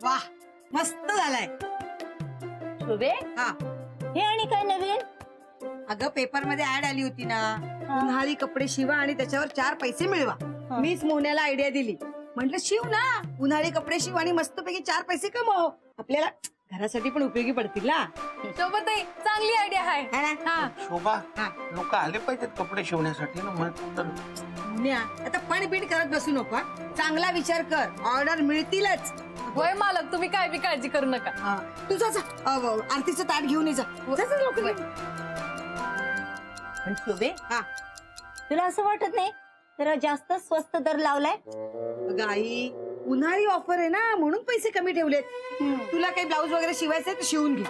वाह, मस्त झालाय. शुभे, हा, हे आणि काय नवीन? अगं पेपर मध्ये ऍड आली होती ना, उन्हाळी कपडे शिवा आणि त्याच्यावर 4 पैसे मिळवा. मीच मोन्याला आयडिया दिली. म्हटलं शिव ना, उन्हाळी कपडे शिव आणि मस्तपैकी 4 पैसे कमव. आपल्याला घरासाठी पण उपयोगी पडतील ना. शोभाताई, चांगली आयडिया आहे. है ना? हा. शोभा, हा. लोक आले पाहिजेत कपडे शिवण्यासाठी ना. म्हणून तर मोन्या, आता पण करत बसू नको. चांगला विचार कर, ऑर्डर मिळतीलच. होय मालक, तुम्ही काय बी काळजी करू नका. हा, तू जा जा. आरतीचं ताट घेऊन ये जा. जा, जा, लवकर ये. पण शुभे, हा. तुला असं वाटत नाही जरा जास्त स्वस्त दर लावलाय? अगं आई, उन्हाळी ऑफर आहे ना, म्हणून पैसे कमी ठेवलेत. तुला काही ब्लाऊज वगैरे शिवायचंय तर शिवून घे.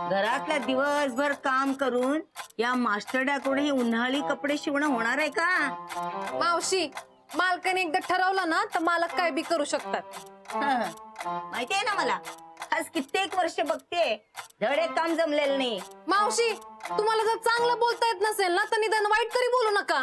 घरातल्या दिवसभर काम करून या मास्टरड्याकडून हे उन्हाळी कपडे शिवणं होणार आहे का? मावशी, मालकाने एकदा ठरवलं ना तर मालक काय बी करू शकतात. माहितीये ना मला, आज कित्येक वर्ष बघते धड एक काम जमलेलं नाही. मावशी, तुम्हाला जर चांगलं बोलता येत नसेल ना तर निदान वाईट तरी बोलू नका.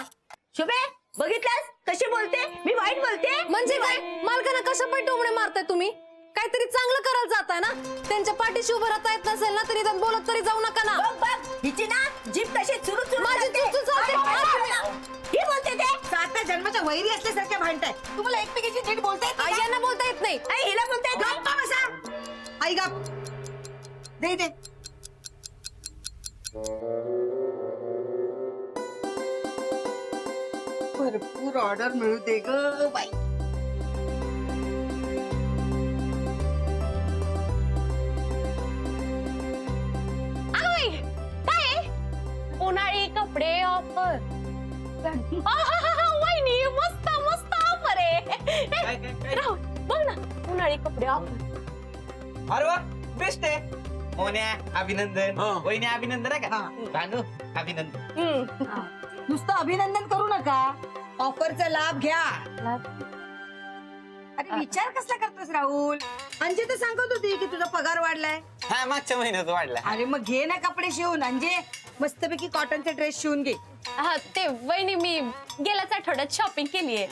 शुभे, बघितलंस कशी बोलते? मी वाईट बोलते म्हणजे काय? मालकांना कशा पाय टोमणे मारताय तुम्ही? काहीतरी चांगलं करायला जाताय ना. त्यांच्या पाठीशी उभं राहता येत नसेल ना तर निदान बोलत तरी जाऊ नका ना. बघ बघ, हिची ना जीभ तशी चुरू चुरू माझी चालते. जीभ चालते. ही बोलते ते. साता जन्माच्या वैरी असल्यासारख्या भांडताय. तुम्हाला एकमेकीची नीट बोलता येत नाही का? यांना बोलता येत नाही. आई, हिला बोलते ते. गप्पा बसा. आई गप. दे दे. भरपूर ऑर्डर मिळू दे ग बाई. काय? उन्हाळी कपडे ऑफर. वहिनी, मस्त मस्त ऑफर आहे. राहू, बघ ना, उन्हाळी कपडे ऑफर. अरे वा, बेस्ट आहे. मोन्या अभिनंदन, हा. वहिनी अभिनंदन आहे का? हा. भानू अभिनंदन. नुसतं अभिनंदन करू नका, ऑफरचा लाभ घ्या. अरे विचार कसला करतोस राहुल? अंजे तर सांगत होती की तुझा पगार वाढलाय. हा, मागच्या महिन्यात वाढला. अरे मग घे ना कपडे शिवून. अंजे मस्तपैकी कॉटनचे ड्रेस शिवून घे. हा, ते वहिनी मी गेल्याच आठवड्यात शॉपिंग केली आहे.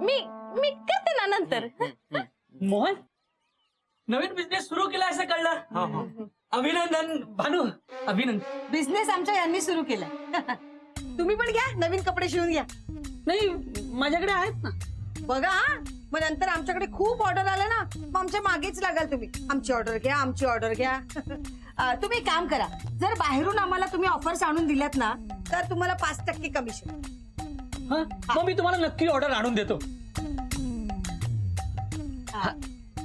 मी मी करते ना नंतर. मोहन, नवीन बिझनेस सुरू केला असं कळलं. अभिनंदन भानू, अभिनंदन. बिझनेस आमच्या यांनी सुरू केलाय. तुम्ही पण घ्या, नवीन कपडे शिवून घ्या. नाही, माझ्याकडे आहेत ना. बघा हा, मग नंतर आमच्याकडे खूप ऑर्डर आले ना, मग आमच्या मागेच लागाल तुम्ही. आमची ऑर्डर घ्या, आमची ऑर्डर घ्या. तुम्ही एक काम करा, जर बाहेरून आम्हाला तुम्ही ऑफर्स आणून दिल्यात ना तर तुम्हाला 5% कमिशन. हं? मग मी तुम्हाला नक्की ऑर्डर आणून देतो.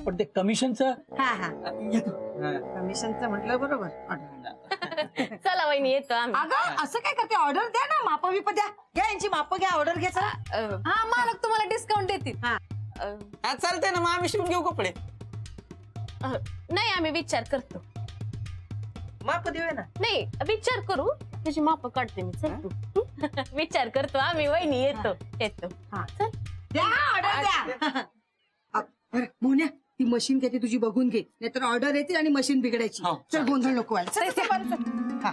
पण ते कमिशनचं हा हा, कमिशनचं म्हटलं बरोबर. ऑर्डर. चला वहिनी, येतो आम्ही. अगं असं काय करते, ऑर्डर द्या ना, माप बिप द्या. घ्या यांची माप घ्या, ऑर्डर घ्या. चला. हा, मालक तुम्हाला डिस्काउंट देतील. हा. हा, चालतंय ना, मग आम्ही शिवून घेऊ कपडे. नाही, आम्ही विचार करतो. माप देऊया ना. नाही, विचार करू. त्याची माप काढते मी. चल तू. विचार करतो आम्ही. वहिनी, येतो. चल. द्या ऑर्डर द्या. बरं, मोन्या, ती मशीन काय ती तुझी बघून घे, नाहीतर ऑर्डर येतील आणि मशीन बिघडायची. हो, चल, गोंधळ नको व्हायला. चल, चल, चल, चल. हा,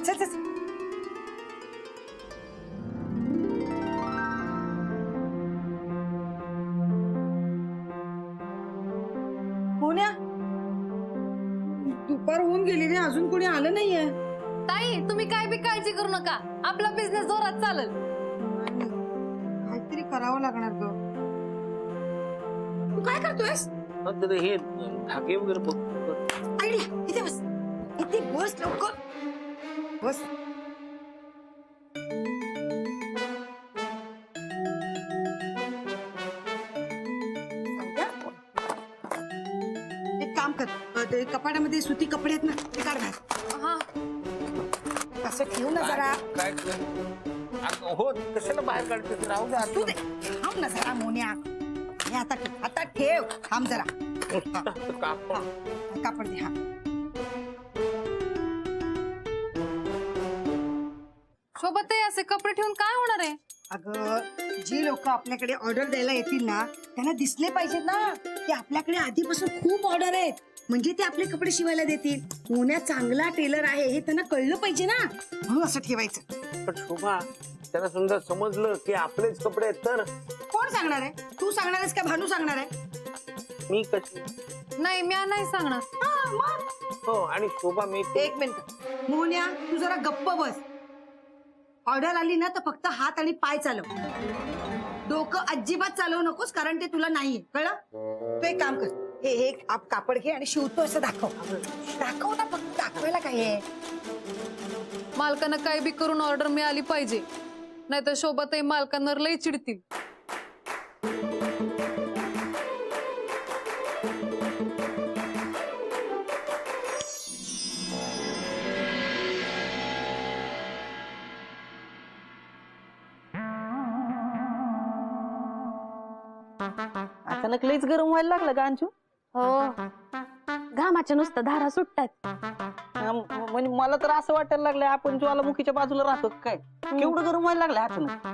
चल चल चल. मोन्या, दुपार होऊन गेली रे, अजून कोणी आलं नाहीये. ताई, तुम्ही काय बी काळजी करू नका. आपला बिझनेस जोरात चालेल. काहीतरी करावं लागणार ग. तू काय करतोयस? तर हे धागे वगैरे बघ. आयडिया, इथे बस. इथे बस लवकर. बस. एक काम कर, ते कपाटामध्ये सुती कपडे आहेत ना, ते काढ बाहेर. हा, असं ठेव ना जरा. काय हो, कशाला बाहेर काढते? राहू द्या. तू दे, थांब ना जरा मोन्या. हे आता ठेव. थांब जरा. कापड दे. हा, सोबत असे कपडे ठेवून काय होणार आहे? अगं, जी लोक आपल्याकडे ऑर्डर द्यायला येतील ना, त्यांना दिसले पाहिजेत ना की आपल्याकडे आधीपासून खूप ऑर्डर आहेत. म्हणजे ते आपले कपडे शिवायला देतील. मोन्या चांगला टेलर आहे हे त्यांना कळलं पाहिजे ना, म्हणून असं ठेवायचं. पण शोभा त्यांना समजा समजलं की आपलेच कपडे आहेत तर कोण सांगणार आहे? तू सांगणार आहेस का भानू सांगणार आहे? मी कशी नाही मी नाही सांगणार. हा, मग. हो आणि शोभा मी एक मिनिट मोन्या, तू जरा गप्प बस. ऑर्डर आली ना तर फक्त हात आणि पाय चालव, डोकं अजिबात चालवू नकोस, कारण ते तुला नाहीये, कळलं? तू एक काम कर, हे कापड घे आणि शिवतो असं दाखव. दाखव ना, फक्त दाखवायला काय आहे. मालकांना काय बी करून ऑर्डर मिळाली पाहिजे, नाहीतर शोभाताई मालकांना लई चिडतील. अचानक लईच गरम व्हायला लागलं का अंशू? हो, घामाच्या नुसतं धारा सुटतात. म्हणजे मला तर असं वाटायला लागलं आपण ज्वालामुखीच्या बाजूला राहतो काय, केवढं गरम व्हायला लागलं अचानक.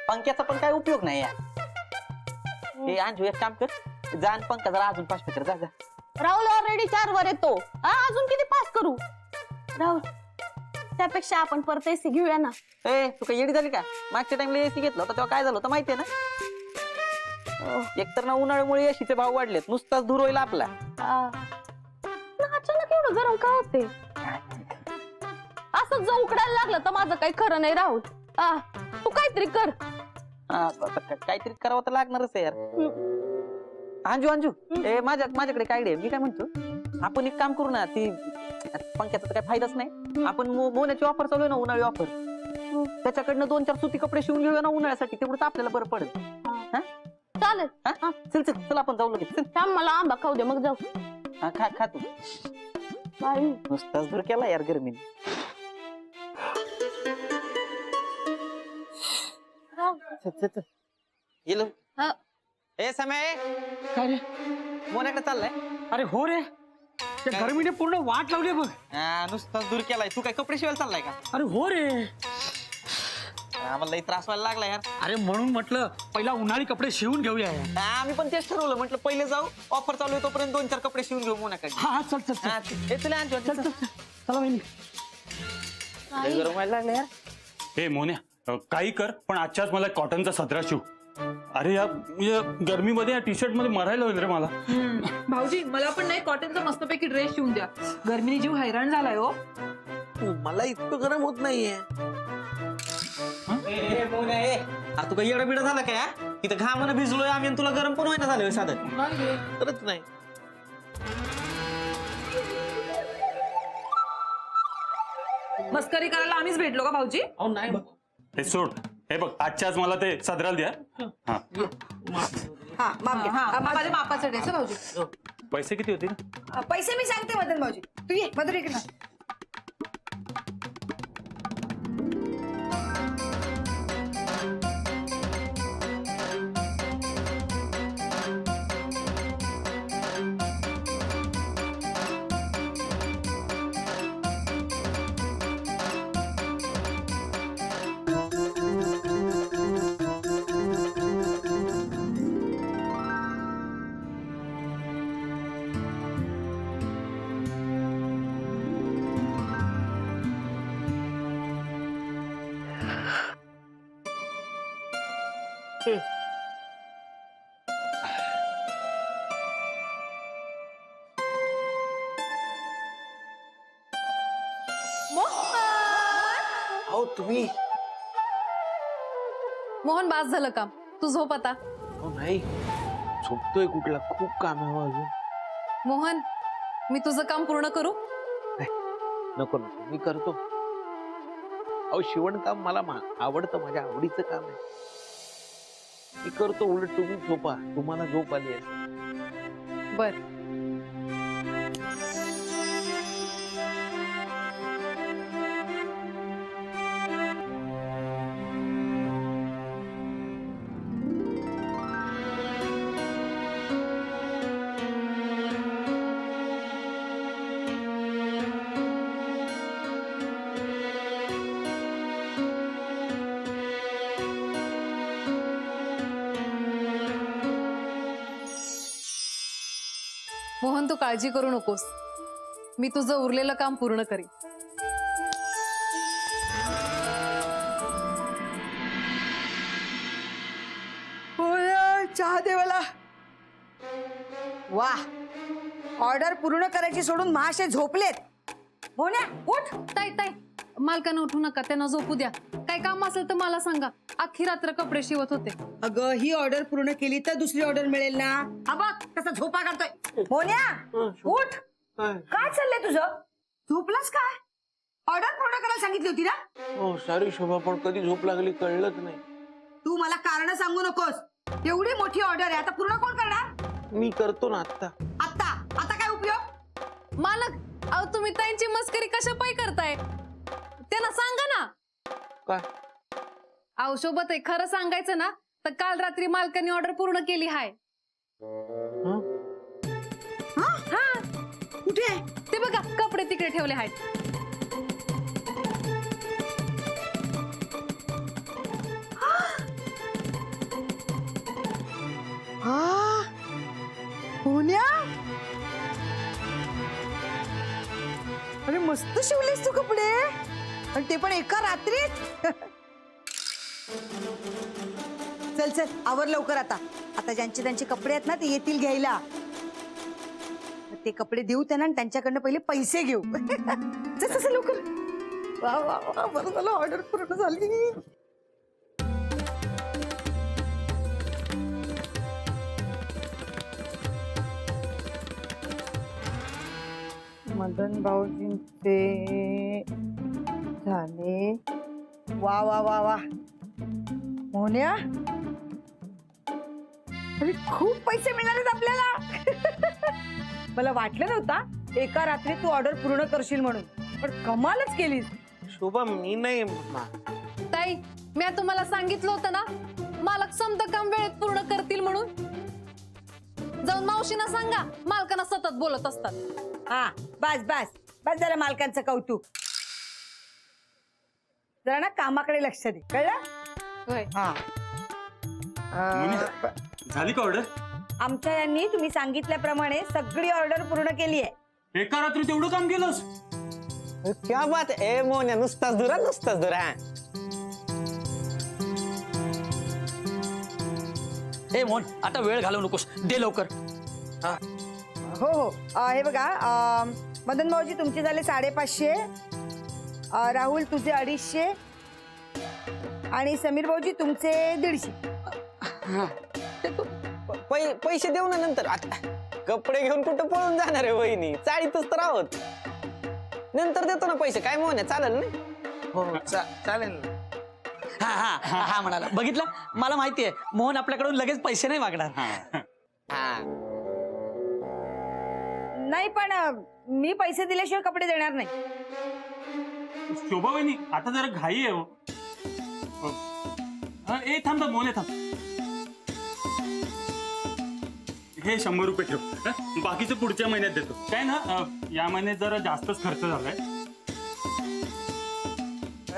पंख्याचा पण काय उपयोग नाही यार. हे अंशू एक काम कर, जा आणि पंखा जरा अजून फास्ट कर, जा जा. राहुल ऑलरेडी 4 वर येतो. अजून किती पास करू राहुल? त्यापेक्षा आपण परत एसी घेऊया ना. ए तू काय येडी झाली का? मागच्या टाइमला एसी घेतला होता तेव्हा काय झालं होतं माहितीये ना? एकतर ना उन्हाळ्यामुळे एसीचे भाव वाढलेत, नुसताच धूर होईल आपला. अचानक एवढं गरम का होते? असं जर उकडायला लागलं तर माझं काही खरं नाही राहुल. तू काहीतरी कर. काहीतरी करावं तर लागणारच आहे यार. अंजू अंजू ए माझ्याकडे काय आयडिया. मी काय म्हणतो, आपण एक काम करू ना, ती पंख्याचा तर काही फायदाच नाही. आपण मोन्याची ऑफर चालू आहे ना, उन्हाळी ऑफर, त्याच्याकडनं 2-4 सुती कपडे शिवून घेऊया ना उन्हाळ्यासाठी, तेवढंच आपल्याला बरं पडेल. चालेल. चल चल चल आपण जाऊ लगेच. चल थांब, मला आंबा खाऊ दे मग जाऊ. खा खा तू. बाई नुसताच धूर केला यार गरमीने. गेलो. ए समय काय रे? मोन्याकडे चाललाय. अरे हो रे, त्या गरमीने पूर्ण वाट लावली बघ. नुसताच दूर केलाय. तू काय कपडे शिवायला चाललाय का? अरे हो रे. आम्हाला लई त्रास व्हायला लागला यार. अरे म्हणून म्हटलं पहिला उन्हाळी कपडे शिवून घेऊया यार. आम्ही पण तेच ठरवलं, म्हटलं पहिले जाऊ, ऑफर चालू आहे तोपर्यंत 2-4 कपडे शिवून घेऊ मोन्याकडे. हा चल चल चल तुला आणतो. चल चल चल. चला वहिनी. गरम व्हायला लागलं यार. हे मोन्या, काही कर पण आजच्याच मला कॉटनचा सदरा शिव. अरे या गरमीमध्ये या टी शर्ट मध्ये मरायला होईल रे मला. भाऊजी मला पण नाही कॉटनचा मस्तपैकी ड्रेस शिवून द्या. गरमीने जीव हैराण झालाय हो. मला इतकं गरम होत नाहीये. तू काही येडा बिडा झाला काय? इथं घामानं भिजलोय आम्ही आणि तुला गरम पण व्हायला झालं साधं. खरंच नाही. मस्करी करायला आम्हीच भेटलो का भाऊजी? अहो नाही हे सोड, हे बघ आजच्याच मला ते सदराला द्या. हा हा, माप घ्या. हा, माप माझ्या मापाचा ड्रेस भाऊजी. पैसे किती होतील? पैसे मी सांगते मदन भाऊजी, तू ये मधुर इकडे. अहो तुम्ही मोहन बास झालं काम, तू झोप आता. अहो नाही झोपतोय कुठला, खूप काम आहे अजून. मोहन मी तुझं काम पूर्ण करू? नको नको मी करतो. अहो शिवणकाम मला आवडतं, माझ्या आवडीचं काम आहे. मी करतो. उलट तुम्ही झोपा, तुम्हाला झोप आली आहे. बर. पण तू काळजी करू नकोस, मी तुझं उरलेलं काम पूर्ण करीन. चहा दे मला. वा, ऑर्डर पूर्ण करायची सोडून महाशय झोपलेत. मोन्या उठ. ताई ताई, मालकांना उठू नका, त्यांना झोपू द्या. काय काम असेल तर मला सांगा. अख्खी रात्र कपडे शिवत होते. अगं, ही ऑर्डर पूर्ण केली तर दुसरी ऑर्डर मिळेल ना. हा बघ कसा झोपा काढतोय. मोन्या उठ. काय चाललंय तुझं? झोपलास काय? ऑर्डर पूर्ण करायला सांगितली होती ना. हो सॉरी शोभा, पण कधी झोप लागली कळलंच नाही. तू मला कारण सांगू नकोस. एवढी मोठी ऑर्डर आहे, आता पूर्ण कोण करणार? मी करतो ना आता. आता आता काय उपयोग? मालक, अहो तुम्ही ताईंची मस्करी कशा पायी करताय? त्यांना सांगा ना. काय? अहो शोभत आहे, खरं सांगायचं ना तर काल रात्री मालकांनी ऑर्डर पूर्ण केली हाय. कुठे आहे? ते बघा, कपडे तिकडे ठेवले आहेत. मोन्या, अरे मस्त शिवलेस तू कपडे, आणि ते पण एका रात्रीत. चल चल आवर लवकर. आता आता ज्यांचे त्यांचे कपडे आहेत ना ते येतील घ्यायला. ते कपडे देऊ त्यांना आणि त्यांच्याकडनं पहिले पैसे घेऊ. चल चल लवकर. वा वा वा, बरं झालं ऑर्डर पूर्ण झाली. मदन भाऊजींचे झाले. वा वा वा वा. मोन्या, अरे खूप पैसे मिळालेत आपल्याला. मला वाटलं नव्हता एका रात्री तू ऑर्डर पूर्ण करशील म्हणून, पण कमालच केलीस. शोभा मी नाही. ताई, मी आता तुम्हाला सांगितलं होतं ना मालक समजा काम वेळेत पूर्ण करतील म्हणून. जाऊन मावशींना सांगा, मालकांना सतत बोलत असतात. हा बस बस बस, जरा मालकांचं कौतुक. जरा ना कामाकडे लक्ष दे, कळलं? हा. झाली का ऑर्डर? आमच्या यांनी तुम्ही सांगितल्याप्रमाणे सगळी ऑर्डर पूर्ण केली आहे. एका रात्री तेवढं काम केलंस? क्या बात आहे मोन्या, नुसताच दुरा नुसताच दुरा. ए मोहन, आता वेळ घालवू नकोस, दे लवकर. हो हो. हे बघा, मदन भाऊजी तुमचे झाले 550, राहुल तुझे 250 आणि समीर भाऊजी तुमचे 150. पैसे देऊ ना नंतर. आता कपडे घेऊन कुठं पळून जाणार आहे वहिनी, चाळीतच तर आहोत. नंतर देतो ना पैसे, काय मोहन चालेल ना. हो चालेल ना. हा हा हा हा म्हणाला. बघितलं, मला माहितीये मोहन आपल्याकडून लगेच पैसे नाही मागणार. नाही पण मी पैसे दिल्याशिवाय कपडे देणार नाही. शोभा वहिनी, आता जरा घाई आहे हो. ए थांब थांब, मोहन थांब. हे 100 रुपये ठेव. बाकीचं पुढच्या महिन्यात देतो. काय ना, या महिन्यात जरा जास्तच खर्च झालाय.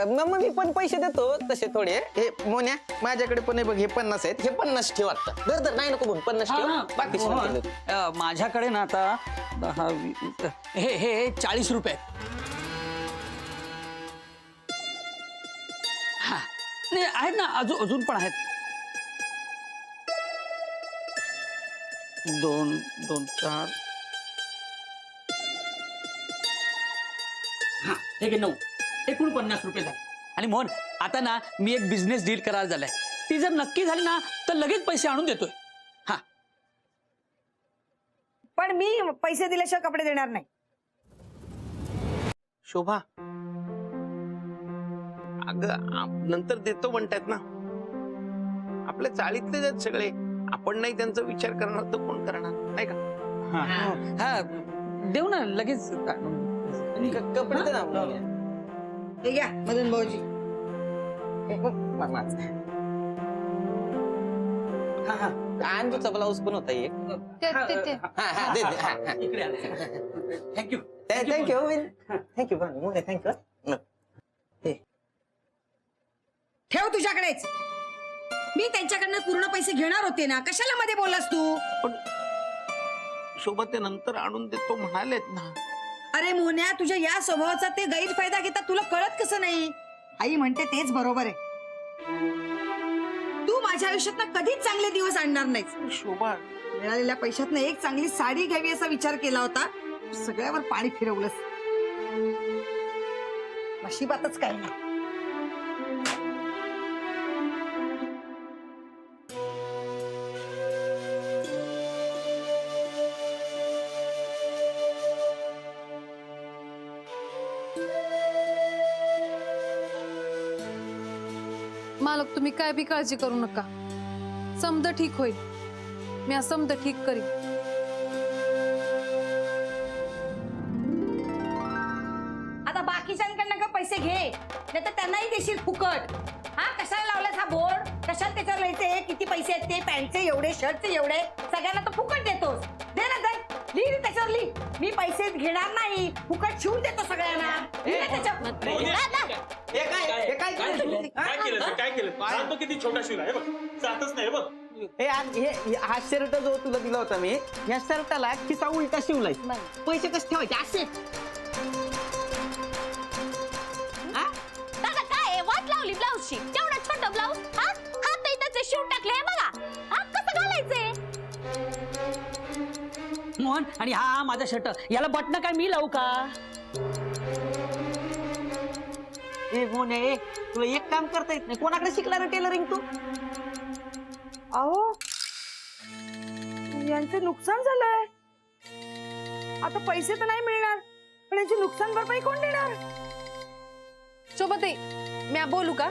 मग मी पण पैसे देतो तसे थोडे. हे मोन्या, माझ्याकडे पण बघ, हे 50 आहेत. हे 50 ठेव आता. दर नाही नको बघ, 50 ठेव. बाकी माझ्याकडे ना आता 10, 20, हे 40 रुपये आहेत. हा नाही, आहेत ना, अजून पण आहेत. 2, 2, 4. हा हे घे 9. एकूण 50 रुपये झाले. आणि मोहन, आता ना मी एक बिझनेस डील करायला झालाय. ती जर नक्की झाली ना तर लगेच पैसे आणून देतोय. हा, पण मी पैसे दिल्याशिवाय कपडे देणार नाही. शोभा, अगं नंतर देतो म्हणतात ना. आपल्या चाळीतले आहेत सगळे, आपण नाही त्यांचा विचार करणार तर कोण करणार, नाही का? हा देऊ ना लगेच. कपडे दे ना मोन्या. हे घ्या मदन भाऊजी. अंजूचा ब्लाऊज पण होता एक. Thank you. Thank you thank you Monya, thank you. ठेव तुझ्याकडेच. मी त्यांच्याकडनं पूर्ण पैसे घेणार होते ना, कशाला मध्ये बोललास तू? शोभा ते नंतर आणून देतो म्हणालेत ना. अरे मोन्या, तुझ्या या स्वभावाचा ते गैरफायदा घेतात, तुला कळत कसं नाही? आई म्हणते तेच बरोबर आहे. तू माझ्या आयुष्यात कधीच चांगले दिवस आणणार नाहीस. शोभा मिळालेल्या पैशातनं एक चांगली साडी घ्यावी असा विचार केला होता, सगळ्यावर पाणी फिरवलंस. नशिबातच काही नाही. मालक तुम्ही काय बी काळजी करू नका, समद ठीक होईल. मी समद ठीक करीन. आता बाकीच्यांकडनं का पैसे घे, नाही तर त्यांनाही देशील फुकट. हा, कशाला लावलास हा बोर्ड? कशाला त्याच्यावर लिहायचे किती पैसे आहेत ते, पॅन्टचे एवढे, शर्टचे एवढे, सगळ्यांना तर फुकट देतोस. दे ना, दे, लिही रे त्याच्यावर, लिही. मी पैसे घेणार नाही, फुकट शिवून देतो सगळ्यांना. लिही ना त्याच्यावर. काय केलं काय केलं? सांग बघ किती छोटा शिवला आहे बघ, जातच नाही बघ. हा शर्ट जो तुला दिला होता मी, या शर्टाला खिसा उलटा शिवलाय. पैसे कसे ठेवायचे असे? दादा काय वाट लावली ब्लाऊजची? तेवढा छोटा ब्लाऊज. हा हात त्याचे शिव टाकले हे बघा. हा कसं घालायचंय? मोहन, आणि हा माझा शर्ट, याला बटन काय मी लावू का? ए मोने, तुला एक काम करता येत नाही? कोणाकडे शिकला रे टेलरिंग तू? अहो, यांचं नुकसान झालंय. आता पैसे तर नाही मिळणार, पण यांची नुकसान भरपाई कोण देणार? शोभते, मी बोलू का?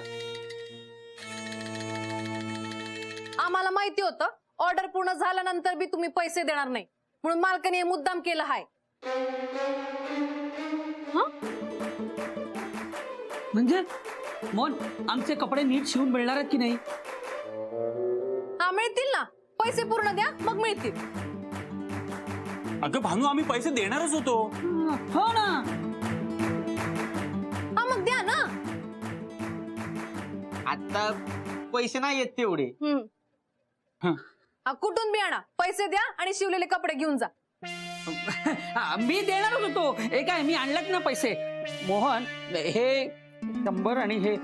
आम्हाला माहिती होतं ऑर्डर पूर्ण झाल्यानंतर बी तुम्ही पैसे देणार नाही, म्हणून मालकाने हे मुद्दाम केलं हाय. म्हणजे मोहन, आमचे कपडे नीट शिवून मिळणार आहेत की नाही? हा, मिळतील ना. पैसे पूर्ण द्या, मग मिळतील. अगं भानू, आम्ही पैसे देणारच होतो. हो ना. हा, मग द्या ना. आता पैसे नाही येत तेवढे. हा, कुठून बी आणा, पैसे द्या आणि शिवलेले कपडे घेऊन जा. मी देणारच होतो. हे काय, मी आणलेत ना पैसे. मोहन, हे 100 आणि हे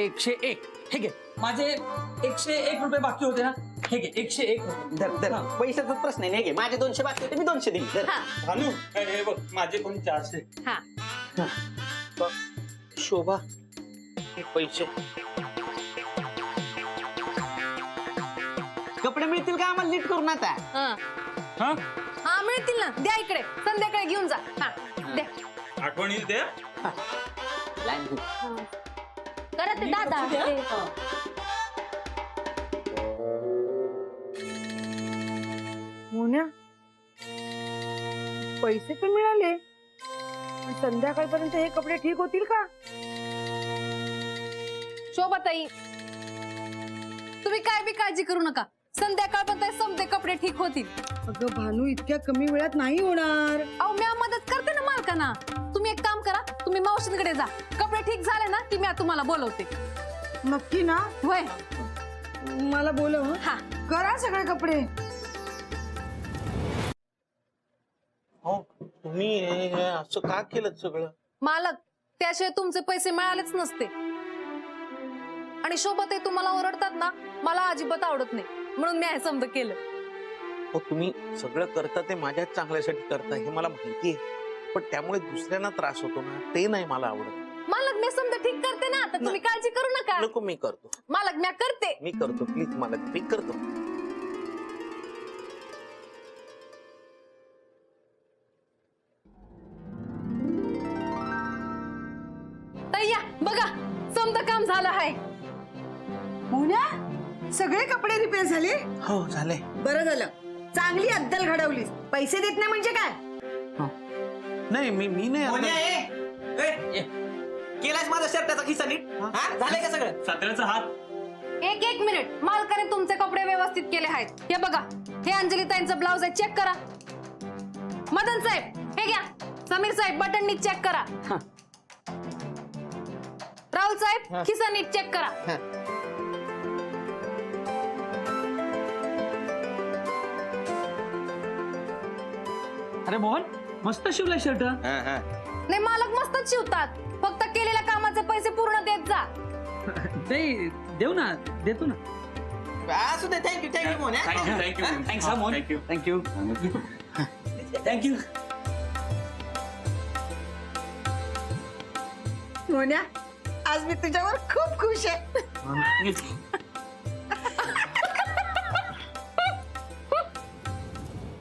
101. हे घे, माझे 101 रुपये बाकी होते ना, हे घे 101 रुपये. पैशाचा प्रश्न नाही. घे, माझे 200 बाकी होते, मी 200 दिले. भानू, हे बघ, माझे पण 400. शोभा हे पैसे कपडे मिळतील का आम्हाला नीट करून आता? हा, हा, मिळतील ना. द्या इकडे, संध्याकाळी घेऊन जा. हा, द्या. आठवणी दे. करत आहे दादा. मोन्या, पैसे तर मिळाले, पण संध्याकाळपर्यंत हे कपडे ठीक होतील का? शोभाताई, तुम्ही काय बी काळजी करू नका. संध्याकाळपर्यंत समजे कपडे ठीक होतील. अगं भानू, इतक्या कमी वेळात नाही होणार. अहो, मी मदत करते ना मालकांना. तुम्ही एक काम करा, तुम्ही मावशींकडे जा. कपडे ठीक झाले ना की मी तुम्हाला बोलवते. नक्की ना? होय. मला बोलव. हा, करा सगळे कपडे. हो, तुम्ही हे असं का केलं सगळं? मालक, त्याशिवाय तुमचे पैसे मिळालेच नसते. आणि शोभते तुम्हाला ओरडतात ना, मला अजिबात आवडत नाही, म्हणून मी हे समज केलं. हो, तुम्ही सगळं करता ते माझ्याच चांगल्यासाठी करता हे मला माहिती आहे, पण त्यामुळे दुसऱ्यांना त्रास होतो ना, ते नाही मला आवडत. मालक, मी समज ठीक करते ना, तर तुम्ही काळजी करू नका. नको, मी करतो. मालक, मी करते. मी करतो, प्लीज मला, मी करतो. ताई या, बघा, समजा काम झालं आहे. मोन्या, सगळे कपडे रिपेअर झाले? हो, झाले. बरं झालं, चांगली अद्दल घडवलीस. पैसे देत नाही म्हणजे काय? नाही, मी नाही केलास माझा शर्टाचा खिसा नीट? झालंय का सगळं? सात्र्याचा हात. एक मिनिट. मालकाने तुमचे कपडे व्यवस्थित केले आहेत. हे बघा, हे अंजली ताईंचं ब्लाउज आहे, चेक करा. मदन साहेब, हे घ्या. समीर साहेब, बटन नीट चेक करा. राहुल साहेब, खिसा नीट चेक करा. अरे मोहन मस्त शिवलाय शर्ट. नाही मालक मस्तच शिवतात, फक्त केलेल्या कामाचे पैसे पूर्ण देत जा. ते देऊ ना, देतो ना. असू दे. थँक्यू मोहन. थँक्यू थँक्स हा Mohan. Thank you. Thank you thank you. Monya आज मी तुझ्यावर खूप खुश आहे.